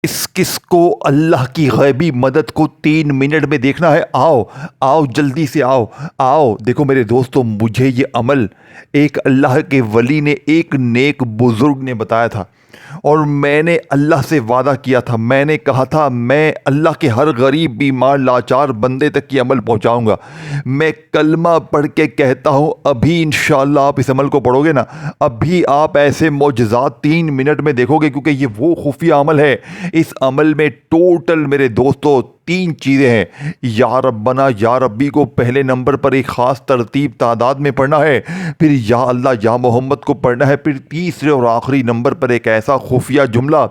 किस को अल्लाह की गैबी मदद को 3 मिनट में देखना है? आओ आओ जल्दी से आओ आओ। देखो मेरे दोस्तों, मुझे ये अमल एक अल्लाह के वली ने, एक नेक बुजुर्ग ने बताया था और मैंने अल्लाह से वादा किया था। मैंने कहा था मैं अल्लाह के हर गरीब बीमार लाचार बंदे तक ये अमल पहुंचाऊंगा। मैं कलमा पढ़ के कहता हूं, अभी इंशाअल्लाह आप इस अमल को पढ़ोगे ना, अभी आप ऐसे मौजज़ात 3 मिनट में देखोगे, क्योंकि ये वो खुफिया अमल है। इस अमल में टोटल मेरे दोस्तों 3 चीज़ें हैं। या रब्बना या रब्बी को पहले नंबर पर एक ख़ास तरतीब तादाद में पढ़ना है, फिर या अल्लाह या मोहम्मद को पढ़ना है, फिर तीसरे और आखिरी नंबर पर एक ऐसा खुफिया जुमला,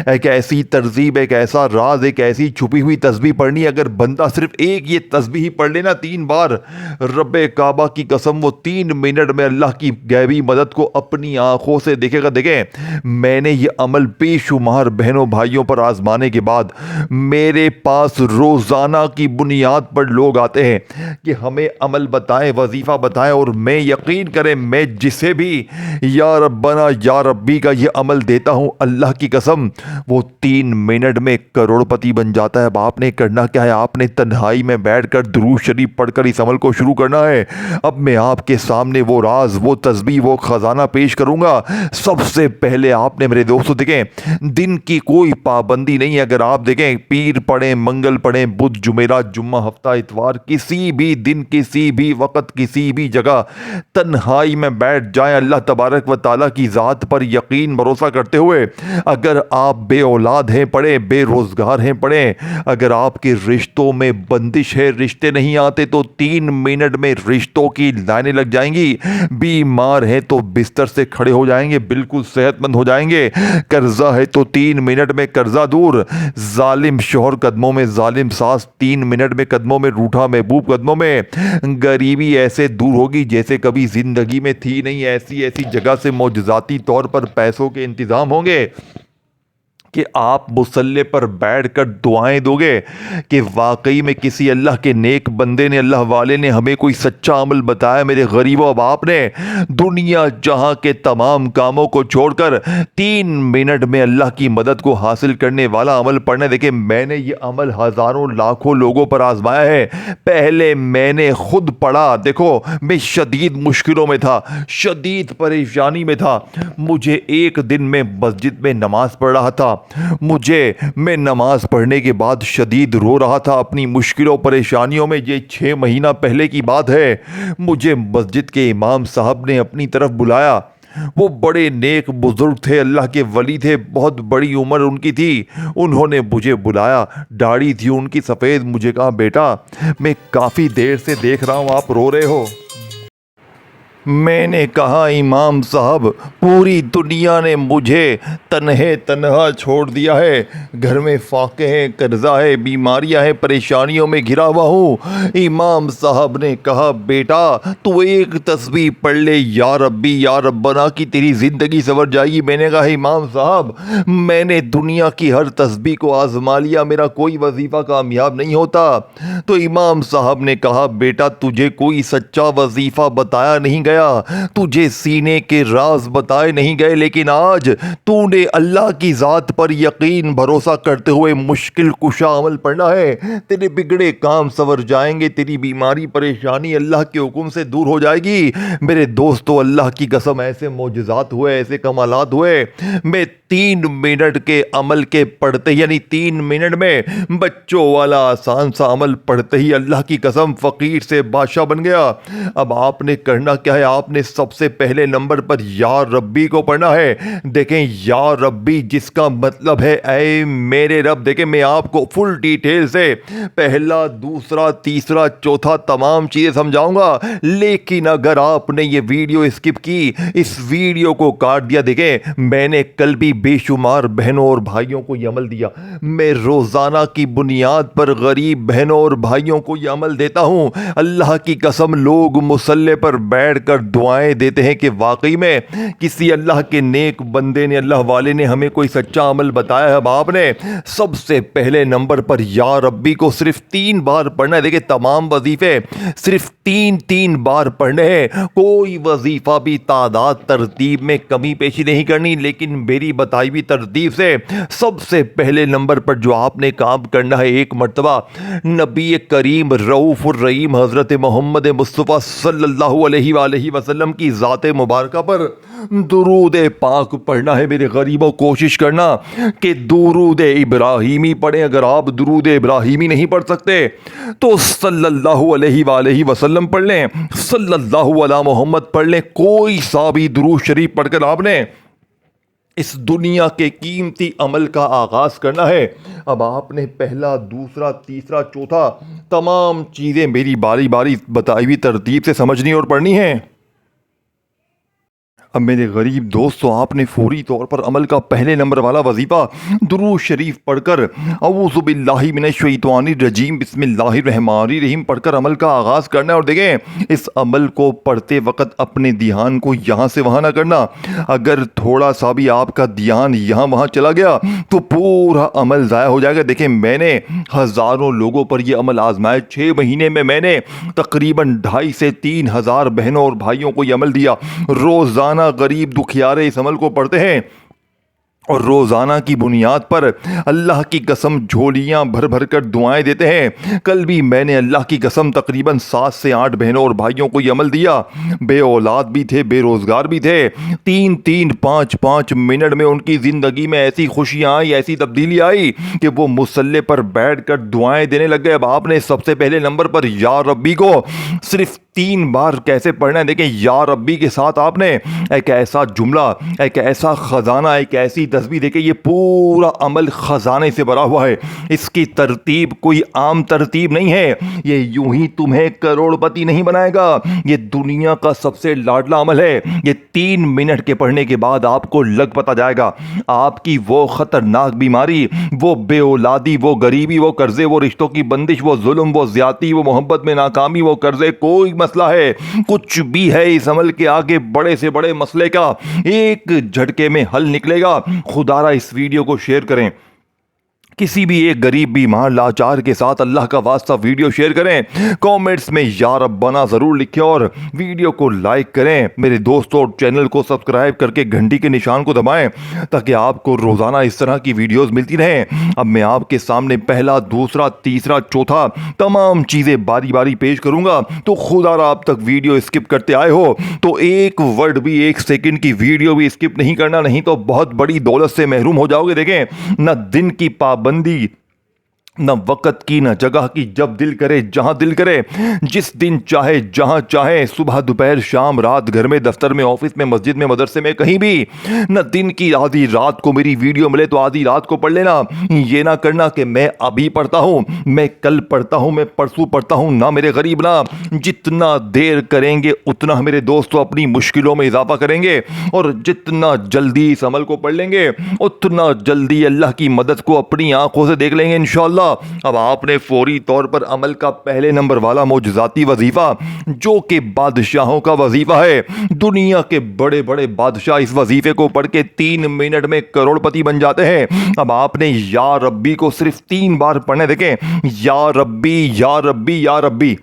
एक ऐसी तरजीब, एक ऐसा राज, एक ऐसी छुपी हुई तस्बीह पढ़नी है। अगर बंदा सिर्फ एक ये तस्बीह ही पढ़ लेना 3 बार, रब्बे काबा की कसम वो 3 मिनट में अल्लाह की गैबी मदद को अपनी आंखों से देखेगा। देखें, मैंने ये अमल बेशुमार बहनों भाइयों पर आजमाने के बाद मेरे पास रोज़ाना की बुनियाद पर लोग आते हैं कि हमें अमल बताएं, वजीफ़ा बताएं, और मैं यकीन करें, मैं जिसे भी या रब्बना या रब्बी का ये अमल देता हूँ, अल्लाह की कसम वो 3 मिनट में करोड़पति बन जाता है। अब आपने करना क्या है? आपने तन्हाई में बैठकर दुरूद शरीफ पढ़कर इस अमल को शुरू करना है। अब मैं आपके सामने वो राज, वो तस्बीह, वो खजाना पेश करूँगा। सबसे पहले आपने मेरे दोस्तों देखें, दिन की कोई पाबंदी नहीं है। अगर आप देखें, पीर पढ़ें, मंगल पढ़ें, बुध जुमेरात जुम्मा हफ्ता इतवार, किसी भी दिन किसी भी वक्त किसी भी जगह तन्हाई में बैठ जाएं, अल्लाह तबारक व ताला की ज़ात पर यकीन भरोसा करते हुए। अगर आप बे औलाद हैं पढ़ें, बेरोज़गार हैं पढ़ें, अगर आपके रिश्तों में बंदिश है, रिश्ते नहीं आते, तो 3 मिनट में रिश्तों की लाइनें लग जाएंगी। बीमार हैं तो बिस्तर से खड़े हो जाएंगे, बिल्कुल सेहतमंद हो जाएंगे। कर्जा है तो 3 मिनट में कर्जा दूर। जालिम शोहर कदमों में जालिम सास 3 मिनट में कदमों में, रूठा महबूब कदमों में। गरीबी ऐसे दूर होगी जैसे कभी जिंदगी में थी नहीं। ऐसी ऐसी जगह से मौजज़ाती तौर पर पैसों के इंतजाम होंगे कि आप मुसल्ले पर बैठकर दुआएं दोगे कि वाकई में किसी अल्लाह के नेक बंदे ने, अल्लाह वाले ने हमें कोई सच्चा अमल बताया। मेरे गरीबों, अब आपने दुनिया जहां के तमाम कामों को छोड़कर 3 मिनट में अल्लाह की मदद को हासिल करने वाला अमल पढ़ना। देखिए, मैंने ये अमल हज़ारों लाखों लोगों पर आजमाया है। पहले मैंने खुद पढ़ा। देखो, मैं शदीद मुश्किलों में था, शदीद परेशानी में था। मुझे एक दिन में मस्जिद में नमाज पढ़ रहा था, मैं नमाज पढ़ने के बाद शदीद रो रहा था अपनी मुश्किलों परेशानियों में। ये 6 महीना पहले की बात है। मुझे मस्जिद के इमाम साहब ने अपनी तरफ बुलाया। वो बड़े नेक बुजुर्ग थे, अल्लाह के वली थे, बहुत बड़ी उम्र उनकी थी। उन्होंने मुझे बुलाया, दाढ़ी थी उनकी सफ़ेद। मुझे कहा, बेटा मैं काफ़ी देर से देख रहा हूँ आप रो रहे हो। मैंने कहा, इमाम साहब पूरी दुनिया ने मुझे तन्हा छोड़ दिया है। घर में फाके हैं, कर्जा है, बीमारियां हैं, परेशानियों में घिरा हुआ हूँ। इमाम साहब ने कहा, बेटा तू एक तस्बीह पढ़ ले, या रब्बी या रब्बना की, तेरी ज़िंदगी संवर जाएगी। मैंने कहा, इमाम साहब मैंने दुनिया की हर तस्बीह को आजमा लिया, मेरा कोई वजीफ़ा कामयाब नहीं होता। तो इमाम साहब ने कहा, बेटा तुझे कोई सच्चा वजीफ़ा बताया नहीं गया, तुझे सीने के राज बताए नहीं गए, लेकिन आज तूने अल्लाह की ज़ात पर यकीन भरोसा करते हुए मुश्किल कुशा अमल पढ़ना है। तेरे बिगड़े काम संवर जाएंगे, तेरी बीमारी परेशानी अल्लाह के हुक्म से दूर हो जाएगी। मेरे दोस्तों, अल्लाह की कसम ऐसे मौजज़ात हुए, ऐसे कमालात हुए। मैं 3 मिनट के अमल के पढ़ते, यानी 3 मिनट में बच्चों वाला आसान सा अमल पढ़ते ही अल्लाह की कसम फ़कीर से बादशाह बन गया। अब आपने करना क्या है? आपने सबसे पहले नंबर पर या रब्बी को पढ़ना है। देखें, या रब्बी जिसका मतलब है ऐ मेरे रब। देखें, मैं आपको फुल डिटेल से पहला, दूसरा, तीसरा, चौथा तमाम चीज़ें समझाऊंगा, लेकिन अगर आपने ये वीडियो स्किप की, इस वीडियो को काट दिया, देखें मैंने कल भी बेशुमार बहनों और भाइयों को यह अमल दिया। मैं रोज़ाना की बुनियाद पर गरीब बहनों और भाइयों को यह अमल देता हूँ। अल्लाह की कसम, लोग मुसल्ले पर बैठकर दुआएं देते हैं कि वाकई में किसी अल्लाह के नेक बंदे ने, अल्लाह वाले ने हमें कोई सच्चा अमल बताया है। अब आपने सबसे पहले नंबर पर या रब्बी को सिर्फ 3 बार पढ़ना है। देखिए, तमाम वजीफे सिर्फ 3 बार पढ़ने हैं। कोई वजीफा भी तादाद तरतीब में कमी पेशी नहीं करनी, लेकिन मेरी बताई हुई तरतीब से सबसे पहले नंबर पर जो आपने काम करना है, एक मर्तबा नबी करीम रऊफ़ुर रहीम हज़रत मोहम्मद मुस्तफ़ा सल्लल्लाहु अलैहि वसल्लम की ज़ात मुबारका पर दुरूद पाक पढ़ना है। मेरे गरीबों, कोशिश करना कि दुरूद इब्राहीमी पढ़ें। अगर आप दुरूद इब्राहीमी नहीं पढ़ सकते तो सल्लल्लाहु अलैहि वसल्लम पढ़ लें, सल्लल्लाहु अला मोहम्मद पढ़ लें। कोई सा भी दुरूद शरीफ पढ़कर आपने इस दुनिया के कीमती अमल का आगाज़ करना है। अब आपने पहला, दूसरा, तीसरा, चौथा तमाम चीज़ें मेरी बारी बारी बताई हुई तरतीब से समझनी और पढ़नी है। अब मेरे गरीब दोस्तों, आपने फौरी तौर पर अमल का पहले नंबर वाला वजीफ़ा दुरूद शरीफ पढ़कर औज़ु बिल्लाहि मिनश शैतानिर रजीम बिस्मिल्लाहिर रहमानिर रहीम पढ़कर अमल का आगाज़ करना है। और देखें, इस अमल को पढ़ते वक्त अपने ध्यान को यहाँ से वहाँ ना करना। अगर थोड़ा सा भी आपका ध्यान यहाँ वहाँ चला गया तो पूरा अमल ज़ाया हो जाएगा। देखें, मैंने हज़ारों लोगों पर यह अमल आजमाया। 6 महीने में मैंने तकरीबन 2,500 से 3,000 बहनों और भाइयों को यह अमल दिया। रोज़ाना गरीब दुखियारे इस अमल को पढ़ते हैं और रोज़ाना की बुनियाद पर अल्लाह की कसम झोलियाँ भर भर कर दुआएं देते हैं। कल भी मैंने अल्लाह की कसम तकरीबन 7 से 8 बहनों और भाइयों को ये अमल दिया। बे औलाद भी थे, बेरोज़गार भी थे। 3-3, 5-5 मिनट में उनकी ज़िंदगी में ऐसी खुशियाँ आई, ऐसी तब्दीली आई कि वो मुसल्ले पर बैठ कर दुआएँ देने लग गए। अब आपने सबसे पहले नंबर पर या रब्बी को सिर्फ 3 बार कैसे पढ़ना है। देखें, या रब्बी के साथ आपने एक ऐसा जुमला, एक ऐसा ख़जाना, एक ऐसी तस्बीह, देखिए ये पूरा अमल ख़जाने से भरा हुआ है। इसकी तरतीब कोई आम तरतीब नहीं है। ये यूं ही तुम्हें करोड़पति नहीं बनाएगा। ये दुनिया का सबसे लाडला अमल है। ये 3 मिनट के पढ़ने के बाद आपको लग पता जाएगा आपकी वो ख़तरनाक बीमारी, वो बेऔलादी, वो गरीबी, वो कर्जे, वो रिश्तों की बंदिश, वो जुल्म, वो ज़्यादती, वो मोहब्बत में नाकामी, वो कर्जे, कोई मसला है, कुछ भी है, इस अमल के आगे बड़े से बड़े मसले का एक झटके में हल निकलेगा। खुदारा इस वीडियो को शेयर करें। किसी भी एक गरीब बीमार लाचार के साथ अल्लाह का वास्ता वीडियो शेयर करें। कमेंट्स में या रब्बाना ज़रूर लिखें और वीडियो को लाइक करें। मेरे दोस्तों, चैनल को सब्सक्राइब करके घंटी के निशान को दबाएं ताकि आपको रोज़ाना इस तरह की वीडियोस मिलती रहें। अब मैं आपके सामने पहला, दूसरा, तीसरा, चौथा तमाम चीज़ें बारी बारी पेश करूँगा। तो खुदारा आप तक वीडियो स्किप करते आए हो तो एक वर्ड भी, 1 सेकंड की वीडियो भी स्किप नहीं करना, नहीं तो बहुत बड़ी दौलत से महरूम हो जाओगे। देखें, न दिन की पाबंदी, न वक़्त की, न जगह की, जब दिल करे जहां दिल करे, जिस दिन चाहे जहां चाहे, सुबह दोपहर शाम रात, घर में, दफ्तर में, ऑफिस में, मस्जिद में, मदरसे में, कहीं भी। न दिन की आधी रात को मेरी वीडियो मिले तो आधी रात को पढ़ लेना। ये ना करना कि मैं अभी पढ़ता हूं, मैं कल पढ़ता हूं, मैं परसों पढ़ता हूं। ना मेरे गरीब, ना। जितना देर करेंगे उतना मेरे दोस्तों अपनी मुश्किलों में इजाफा करेंगे और जितना जल्दी इस अमल को पढ़ लेंगे उतना जल्दी अल्लाह की मदद को अपनी आंखों से देख लेंगे इंशाअल्लाह। अब आपने फौरी तौर पर अमल का पहले नंबर वाला मौजज़ाती वजीफा, जो कि बादशाहों का वजीफा है, दुनिया के बड़े बड़े बादशाह इस वजीफे को पढ़ के 3 मिनट में करोड़पति बन जाते हैं। अब आपने या रब्बी को सिर्फ 3 बार पढ़ने। देखें, या रब्बी, या रब्बी, या रब्बी।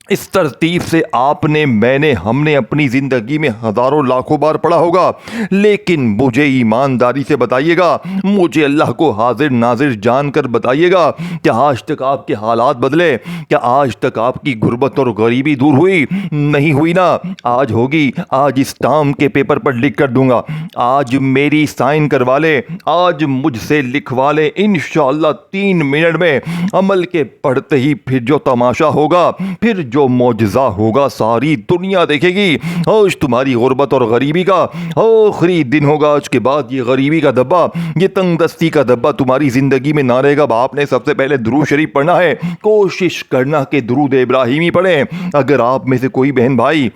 इस तरतीब से आपने, मैंने, हमने अपनी ज़िंदगी में हज़ारों लाखों बार पढ़ा होगा। लेकिन मुझे ईमानदारी से बताइएगा, मुझे अल्लाह को हाजिर नाजिर जानकर बताइएगा, क्या आज तक आपके हालात बदले? क्या आज तक आपकी गुर्बत और गरीबी दूर हुई? नहीं हुई ना? आज होगी। आज इस टार्म के पेपर पर लिख कर दूंगा, आज मेरी साइन करवा ले, आज मुझसे लिखवा ले। इंशाअल्लाह 3 मिनट में अमल के पढ़ते ही फिर जो तमाशा होगा, फिर जो मौजज़ा होगा, सारी दुनिया देखेगी। आज तुम्हारी गुर्बत और गरीबी का आखिरी दिन होगा। आज के बाद ये गरीबी का धब्बा, ये तंगदस्ती का धब्बा तुम्हारी ज़िंदगी में ना रहेगा। आपने सबसे पहले दुरूद शरीफ पढ़ना है। कोशिश करना कि दुरूद इब्राहीमी पढ़ें। अगर आप में से कोई बहन भाई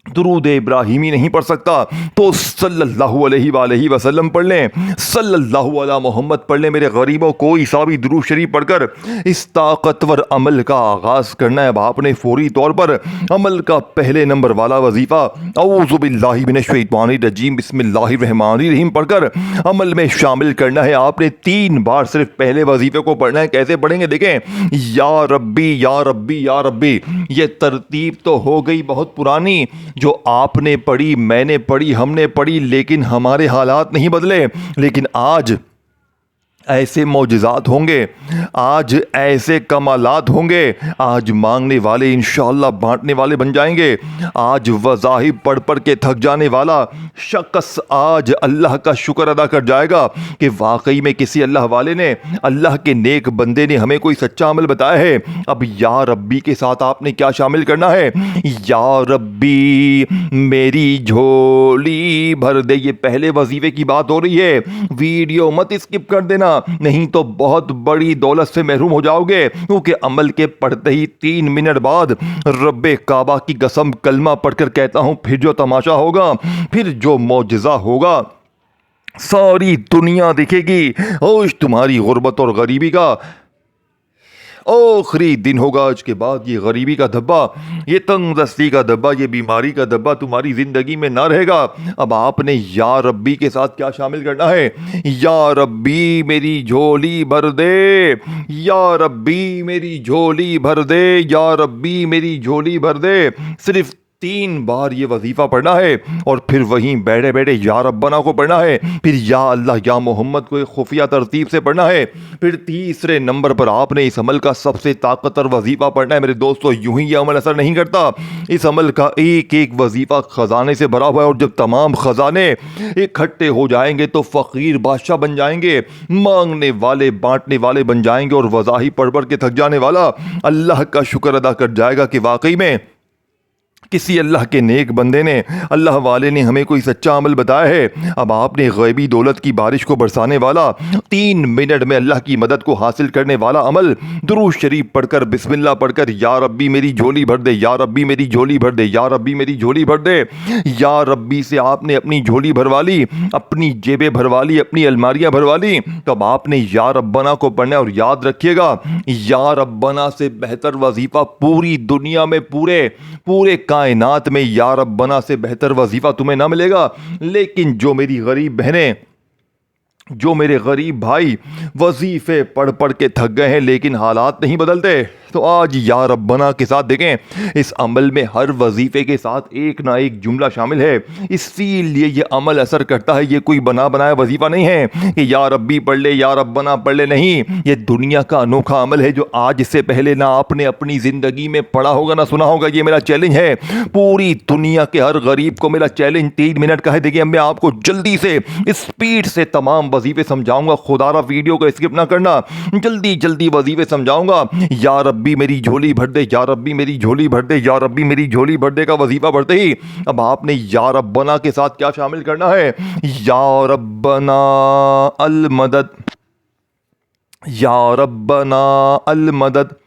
दुरूद इब्राहीमी नहीं पढ़ सकता तो सल्लल्लाहु अलैहि वसल्लम पढ़ लें, सल्लल्लाहु अला मोहम्मद पढ़ लें। मेरे गरीबों, कोई सा भी दुरूद शरीफ पढ़कर इस ताकतवर अमल का आगाज़ करना है। अब आपने फौरी तौर पर अमल का पहले नंबर वाला वजीफ़ा औज़ु बिल्लाहि मिनश शैतानिर रजीम बिस्मिल्लाहिर रहमानिर रहीम पढ़कर अमल में शामिल करना है। आपने 3 बार सिर्फ पहले वजीफ़े को पढ़ना है। कैसे पढ़ेंगे? देखें, या रब्बी, या रब्बी, या रब्बी। ये तरतीब तो हो गई बहुत पुरानी। جو آپ نے پڑھی، میں نے پڑھی، ہم نے پڑھی، لیکن ہمارے حالات نہیں بدلے. لیکن آج ایسے معجزات ہوں گے، آج ایسے کمالات ہوں گے، آج مانگنے والے انشاءاللہ بانٹنے والے بن جائیں گے. آج وظائف پڑھ پڑھ کے تھک جانے والا شخص آج اللہ کا شکر ادا کر جائے گا کہ واقعی میں کسی اللہ والے نے، اللہ کے نیک بندے نے ہمیں کوئی سچا عمل بتایا ہے. اب یا ربی کے ساتھ آپ نے کیا شامل کرنا ہے؟ یا ربی میری جھولی بھر دے. یہ پہلے وظیفے کی بات ہو رہی ہے، ویڈیو مت اسکپ کر دینا، نہیں تو بہت بڑی دولت سے محروم ہو جاؤ گے. کیونکہ عمل کے پڑھتے ہی 3 منٹ بعد رب کعبہ کی قسم کلمہ پڑھ کر کہتا ہوں، پھر جو تماشا ہوگا، پھر جو معجزہ ہوگا، ساری دنیا دیکھے گی. ہوش تمہاری غربت اور غریبی کا آخری دن ہوگا. آج کے بعد یہ غریبی کا دھبا، یہ تنگ دستی کا دھبا، یہ بیماری کا دھبا تمہاری زندگی میں نہ رہے گا. اب آپ نے یا ربی کے ساتھ کیا شامل کرنا ہے؟ یا ربی میری جھولی بھر دے، یا ربی میری جھولی بھر دے، یا ربی میری جھولی بھر دے. صرف 3 بار یہ وظیفہ پڑھنا ہے اور پھر وہیں بیٹھے بیٹھے یا ربنا کو پڑھنا ہے، پھر یا اللہ یا محمد کو ایک خفیہ ترتیب سے پڑھنا ہے. پھر تیسرے نمبر پر آپ نے اس عمل کا سب سے طاقتور وظیفہ پڑھنا ہے. میرے دوستو، یوں ہی یہ عمل اثر نہیں کرتا. اس عمل کا ایک ایک وظیفہ خزانے سے بھرا ہوا ہے، اور جب تمام خزانے اکٹھے ہو جائیں گے تو فقیر بادشاہ بن جائیں گے، مانگنے والے بانٹنے والے بن جائیں گے، اور وظائف پڑھ پڑھ کے تھک جانے والا اللہ کا شکر ادا کر جائے گا کہ واقعی میں کسی اللہ کے نیک بندے نے، اللہ والے نے ہمیں کوئی سچا عمل بتایا ہے. اب آپ نے غیبی دولت کی بارش کو برسانے والا، 3 منٹ میں اللہ کی مدد کو حاصل کرنے والا عمل، درود شریف پڑھ کر، بسم اللہ پڑھ کر، یا ربی میری جھولی بھر دے، یا ربی میری جھولی بھر دے، یا ربی میری جھولی بھر دے. یا ربی سے آپ نے اپنی جھولی بھروا لی، اپنی جیبیں بھروا لی، اپنی الماریاں بھروا لی. تو اب آپ نے یا ربنا کو پڑھنا ہے. اور یاد رکھیے گا، یا ربنا سے بہتر وظیفہ پوری دنیا میں، پورے کائنات میں یا ربنا سے بہتر وظیفہ تمہیں نہ ملے گا. لیکن جو میری غریب بہنیں، جو میرے غریب بھائی وظیفے پڑھ پڑھ کے تھک گئے ہیں لیکن حالات نہیں بدلتے، تو آج یا ربنا کے ساتھ دیکھیں، اس عمل میں ہر وظیفے کے ساتھ ایک نہ ایک جملہ شامل ہے. اسی لیے یہ عمل اثر کرتا ہے. یہ کوئی بنا بنایا وظیفہ نہیں ہے کہ یا ربی پڑھ لے، یا ربنا پڑھ لے. نہیں، یہ دنیا کا انوکھا عمل ہے جو آج سے پہلے نہ آپ نے اپنی زندگی میں پڑھا ہوگا نہ سنا ہوگا. یہ میرا چیلنج ہے پوری دنیا کے ہر غریب کو. میرا چیلنج 3 منٹ کا ہے. دیکھیے، میں آپ کو جلدی سے اسپیڈ سے تمام وظیفے سمجھاؤں گا. خدا را ویڈیو کو اسکپ نہ کرنا، جلدی وظیفے سمجھاؤں گا. یا ربی میری جھولی بھر دے، یا ربی میری جھولی بھر دے، یا ربی میری جھولی بھر دے کا وظیفہ پڑھتے ہی اب آپ نے یا ربنا کے ساتھ کیا شامل کرنا ہے؟ یا ربنا المدد، یا ربنا المدد،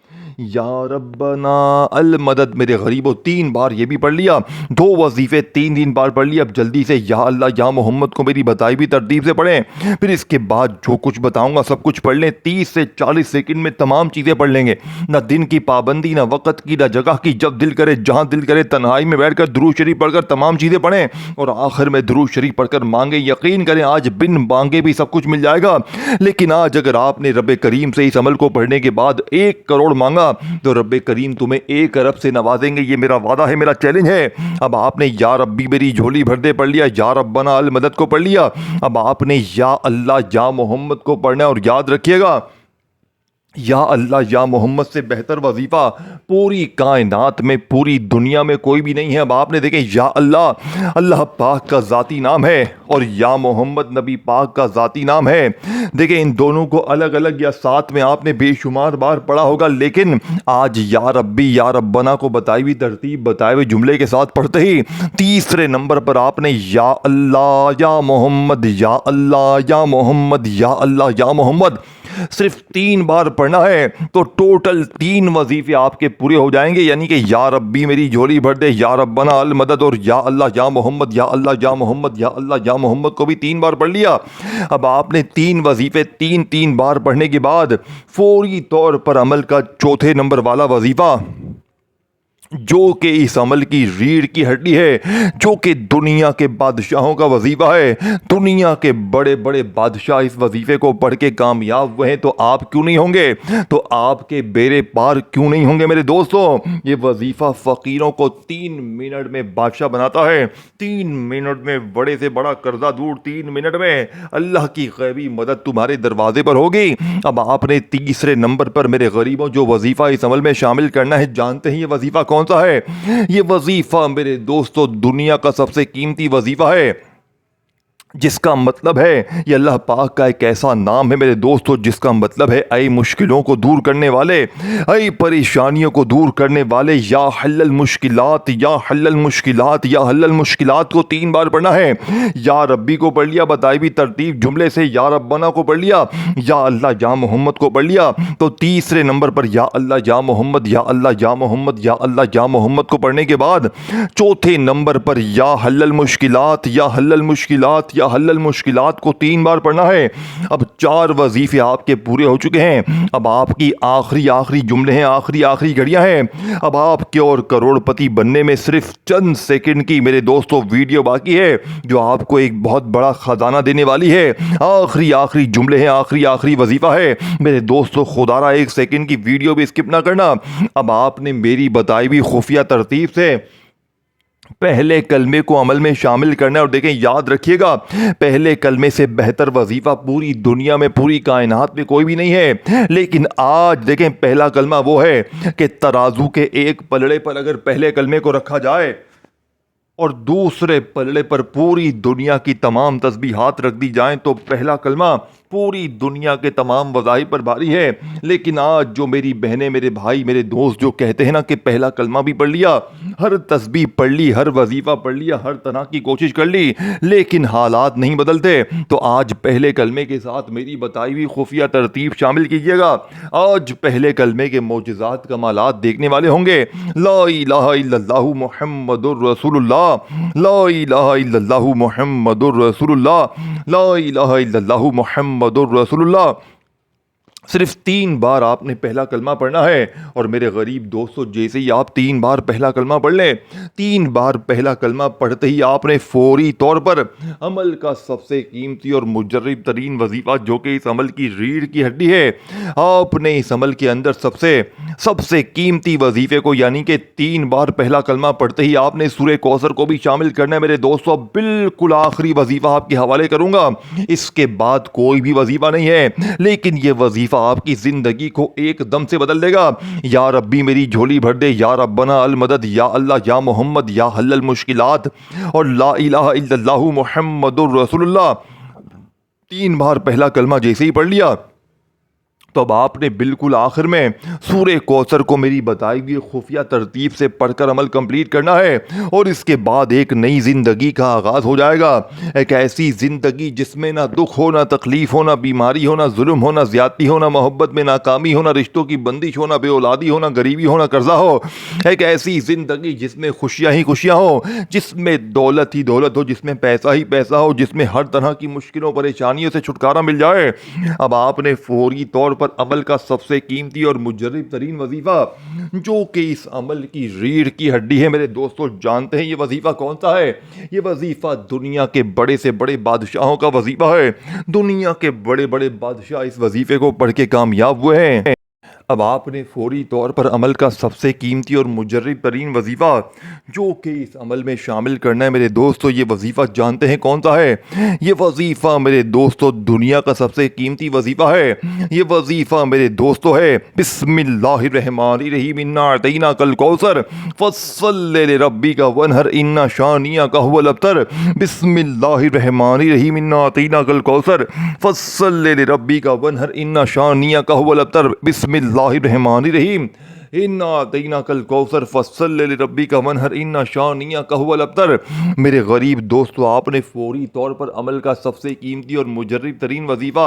یا ربنا المدد. میرے غریبوں، 3 بار یہ بھی پڑھ لیا، 2 وظیفے 3 بار پڑھ لیا. اب جلدی سے یا اللہ یا محمد کو میری بتائی بھی ترتیب سے پڑھیں. پھر اس کے بعد جو کچھ بتاؤں گا سب کچھ پڑھ لیں. 30 سے 40 سیکنڈ میں تمام چیزیں پڑھ لیں گے. نہ دن کی پابندی، نہ وقت کی، نہ جگہ کی. جب دل کرے، جہاں دل کرے، تنہائی میں بیٹھ کر درود شریف پڑھ کر تمام چیزیں پڑھیں، اور آخر میں درود شریف پڑھ کر مانگیں. یقین کریں آج بن مانگے بھی سب کچھ مل جائے گا. لیکن آج اگر آپ نے رب کریم سے اس عمل کو پڑھنے کے بعد 1 کروڑ مانگا تو رب کریم تمہیں 1 ارب سے نوازیں گے. یہ میرا وعدہ ہے، میرا چیلنج ہے. اب آپ نے یا ربی میری جھولی بھر دے پڑھ لیا، یا ربنا المدد کو پڑھ لیا. اب آپ نے یا اللہ یا محمد کو پڑھنا ہے. اور یاد رکھیے گا، یا اللہ یا محمد سے بہتر وظیفہ پوری کائنات میں، پوری دنیا میں کوئی بھی نہیں ہے. اب آپ نے دیکھیں، یا اللہ اللہ پاک کا ذاتی نام ہے، اور یا محمد نبی پاک کا ذاتی نام ہے. دیکھیں، ان دونوں کو الگ الگ یا ساتھ میں آپ نے بے شمار بار پڑھا ہوگا، لیکن آج یا ربی یا ربنا کو بتائی ہوئی ترتیب، بتائے ہوئے جملے کے ساتھ پڑھتے ہی تیسرے نمبر پر آپ نے یا اللہ یا محمد، یا اللہ یا محمد، یا اللہ یا محمد صرف 3 بار پڑھنا ہے. تو ٹوٹل 3 وظیفے آپ کے پورے ہو جائیں گے. یعنی کہ یا ربی میری جھولی بھر دے، یا ربنا المدد، اور یا اللہ یا محمد، یا اللہ یا محمد، یا اللہ یا محمد کو بھی 3 بار پڑھ لیا. اب آپ نے 3 وظیفے 3 بار پڑھنے کے بعد فوری طور پر عمل کا 4تھے نمبر والا وظیفہ جو کہ اس عمل کی ریڑھ کی ہڈی ہے، جو کہ دنیا کے بادشاہوں کا وظیفہ ہے۔ دنیا کے بڑے بڑے بادشاہ اس وظیفے کو پڑھ کے کامیاب ہوئے ہیں، تو آپ کیوں نہیں ہوں گے؟ تو آپ کے بیڑے پار کیوں نہیں ہوں گے میرے دوستوں؟ یہ وظیفہ فقیروں کو 3 منٹ میں بادشاہ بناتا ہے، 3 منٹ میں بڑے سے بڑا قرضہ دور، 3 منٹ میں اللہ کی غیبی مدد تمہارے دروازے پر ہوگی۔ اب آپ نے تیسرے نمبر پر میرے غریبوں جو وظیفہ اس عمل میں شامل کرنا ہے، جانتے ہیں یہ وظیفہ کون سا ہے؟ یہ وظیفہ میرے دوستو دنیا کا سب سے قیمتی وظیفہ ہے، جس کا مطلب ہے، یہ اللہ پاک کا ایک ایسا نام ہے میرے دوستو جس کا مطلب ہے اے مشکلوں کو دور کرنے والے، اے پریشانیوں کو دور کرنے والے، یا حل المشکلات، یا حل المشکلات، یا حل المشکلات کو 3 بار پڑھنا ہے۔ یا ربی کو پڑھ لیا بتائی بھی ترتیب جملے سے، یا ربنا کو پڑھ لیا، یا اللہ یا محمد کو پڑھ لیا، تو تیسرے نمبر پر یا اللہ یا محمد، یا اللہ یا محمد، یا اللہ یا محمد کو پڑھنے کے بعد چوتھے نمبر پر یا حل المشکلات، یا حل المشکلات، یا حل المشکلات کو 3 بار پڑھنا ہے۔ اب 4 وظیفے آپ کے پورے ہو چکے ہیں، اب آپ کی آخری جملے ہیں، آخری گھڑیاں ہیں۔ اب آپ کے اور کروڑ پتی بننے میں صرف چند سیکنڈ کی میرے دوستو ویڈیو باقی ہے، جو آپ کو ایک بہت بڑا خزانہ دینے والی ہے۔ آخری جملے ہیں، آخری وظیفہ ہے میرے دوستو، خدا را 1 سیکنڈ کی ویڈیو بھی اسکپ نہ کرنا۔ اب آپ نے میری بتائی ہوئی خفیہ ترتیب سے پہلے کلمے کو عمل میں شامل کرنا ہے، اور دیکھیں یاد رکھیے گا، پہلے کلمے سے بہتر وظیفہ پوری دنیا میں، پوری کائنات میں کوئی بھی نہیں ہے۔ لیکن آج دیکھیں پہلا کلمہ وہ ہے کہ ترازو کے ایک پلڑے پر اگر پہلے کلمے کو رکھا جائے اور دوسرے پلڑے پر پوری دنیا کی تمام تسبیحات رکھ دی جائیں، تو پہلا کلمہ پوری دنیا کے تمام وظائف پر بھاری ہے۔ لیکن آج جو میری بہنیں، میرے بھائی، میرے دوست جو کہتے ہیں نا کہ پہلا کلمہ بھی پڑھ لیا، ہر تسبیح پڑھ لی، ہر وظیفہ پڑھ لیا، ہر طرح کی کوشش کر لی، لیکن حالات نہیں بدلتے، تو آج پہلے کلمے کے ساتھ میری بتائی ہوئی خفیہ ترتیب شامل کیجئے گا۔ آج پہلے کلمے کے معجزات کمالات دیکھنے والے ہوں گے۔ لا الہ الا اللہ محمد الرسول اللہ، لا الہ الا اللہ محمد الرسول اللہ، لا الہ الا اللہ محمد الرسول اللہ۔ صرف 3 بار آپ نے پہلا کلمہ پڑھنا ہے، اور میرے غریب دوستو جیسے ہی آپ 3 بار پہلا کلمہ پڑھ لیں، 3 بار پہلا کلمہ پڑھتے ہی آپ نے فوری طور پر عمل کا سب سے قیمتی اور مجرب ترین وظیفہ، جو کہ اس عمل کی ریڑھ کی ہڈی ہے، آپ نے اس عمل کے اندر سب سے قیمتی وظیفے کو، یعنی کہ 3 بار پہلا کلمہ پڑھتے ہی آپ نے سورہ کوثر کو بھی شامل کرنا ہے میرے دوستو۔ بالکل آخری وظیفہ آپ کے حوالے کروں گا، اس کے بعد کوئی بھی وظیفہ نہیں ہے، لیکن یہ وظیفہ آپ کی زندگی کو ایک دم سے بدل دے گا۔ یا ربی میری جھولی بھر دے، یا ربنا المدد، یا اللہ یا محمد، یا حل المشکلات، اور لا الہ الا اللہ محمد الرسول اللہ۔ 3 بار پہلا کلمہ جیسے ہی پڑھ لیا، تو اب آپ نے بالکل آخر میں سورہ کوثر کو میری بتائی ہوئی خفیہ ترتیب سے پڑھ کر عمل کمپلیٹ کرنا ہے، اور اس کے بعد ایک نئی زندگی کا آغاز ہو جائے گا۔ ایک ایسی زندگی جس میں نہ دکھ ہو، نہ تکلیف ہو، نہ بیماری ہو، نہ ظلم ہو، نہ زیادتی ہو، نہ محبت میں ناکامی ہو، نہ رشتوں کی بندش ہو، نہ بے اولادی ہو، نہ غریبی ہو، نہ قرضہ ہو۔ ایک ایسی زندگی جس میں خوشیاں ہی خوشیاں ہوں، جس میں دولت ہی دولت ہو، جس میں پیسہ ہی پیسہ ہو، جس میں ہر طرح کی مشکلوں پریشانیوں سے چھٹکارا مل جائے۔ اب آپ نے فوری طور پر عمل کا سب سے قیمتی اور مجرب ترین وظیفہ، جو کہ اس عمل کی ریڑھ کی ہڈی ہے میرے دوستو، جانتے ہیں یہ وظیفہ کون سا ہے؟ یہ وظیفہ دنیا کے بڑے سے بڑے بادشاہوں کا وظیفہ ہے۔ دنیا کے بڑے بڑے بادشاہ اس وظیفے کو پڑھ کے کامیاب ہوئے ہیں۔ اب آپ نے فوری طور پر عمل کا سب سے قیمتی اور مجرب ترین وظیفہ، جو کہ اس عمل میں شامل کرنا ہے میرے دوستو، یہ وظیفہ جانتے ہیں کون سا ہے؟ یہ وظیفہ میرے دوستو دنیا کا سب سے قیمتی وظیفہ ہے۔ یہ وظیفہ میرے دوستو ہے بسم اللہ الرحمن الرحیم، انا اعطیناک الکوثر فصل لربک وانحر ان شانئک هو الابتر۔ بسم اللہ الرحمن الرحیم، انا اعطیناک الکوثر فصل لربک وانحر ان شانئک هو الابتر۔ بسم اللہ الرحمن الرحیم، انا اعطیناک الکوثر فصل لربک وانحر ان شانئک هو الابتر۔ میرے غریب دوستو، آپ نے فوری طور پر عمل کا سب سے قیمتی اور مجرب ترین وظیفہ،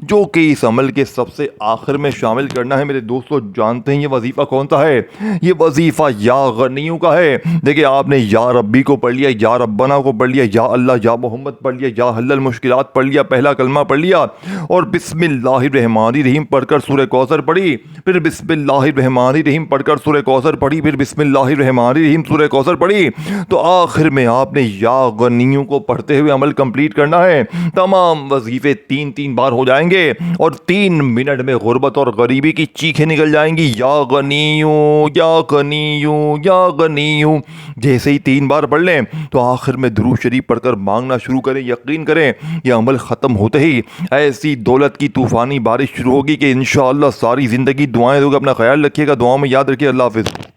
جو کہ اس عمل کے سب سے آخر میں شامل کرنا ہے میرے دوستو، جانتے ہیں یہ وظیفہ کون سا ہے؟ یہ وظیفہ یا غنیوں کا ہے۔ دیکھیں آپ نے یا ربی کو پڑھ لیا، یا ربنا کو پڑھ لیا، یا اللہ یا محمد پڑھ لیا، یا حل المشکلات پڑھ لیا، پہلا کلمہ پڑھ لیا، اور بسم اللہ الرحمن الرحیم پڑھ کر سورہ کوثر پڑھی، پھر بسم اللہ الرحمن रहीम पढ़कर सूरह कौसर पढ़ी, फिर बिस्मिल्लाहिर्रहमानिर्रहीम सूरह कौसर पढ़ी, तो आखिर में आपने या गनियों को पढ़ते हुए अमल कंप्लीट करना है। तमाम वजीफे 3-3 बार हो जाएंगे और 3 मिनट में गुर्बत और गरीबी की चीखें निकल जाएंगी, या गनियों या गनियों या गनियों। जैसे ही 3 बार पढ़ लें तो आखिर में दुरूद शरीफ पढ़कर मांगना शुरू करें। यकीन करें यह अमल ख़त्म होते ही ऐसी दौलत की तूफ़ानी बारिश शुरू होगी कि इंशाअल्लाह सारी ज़िंदगी दुआएं दोगे। अपना ख्याल रखिएगा, दुआओं में याद रखिए। अल्लाह हाफ़िज़।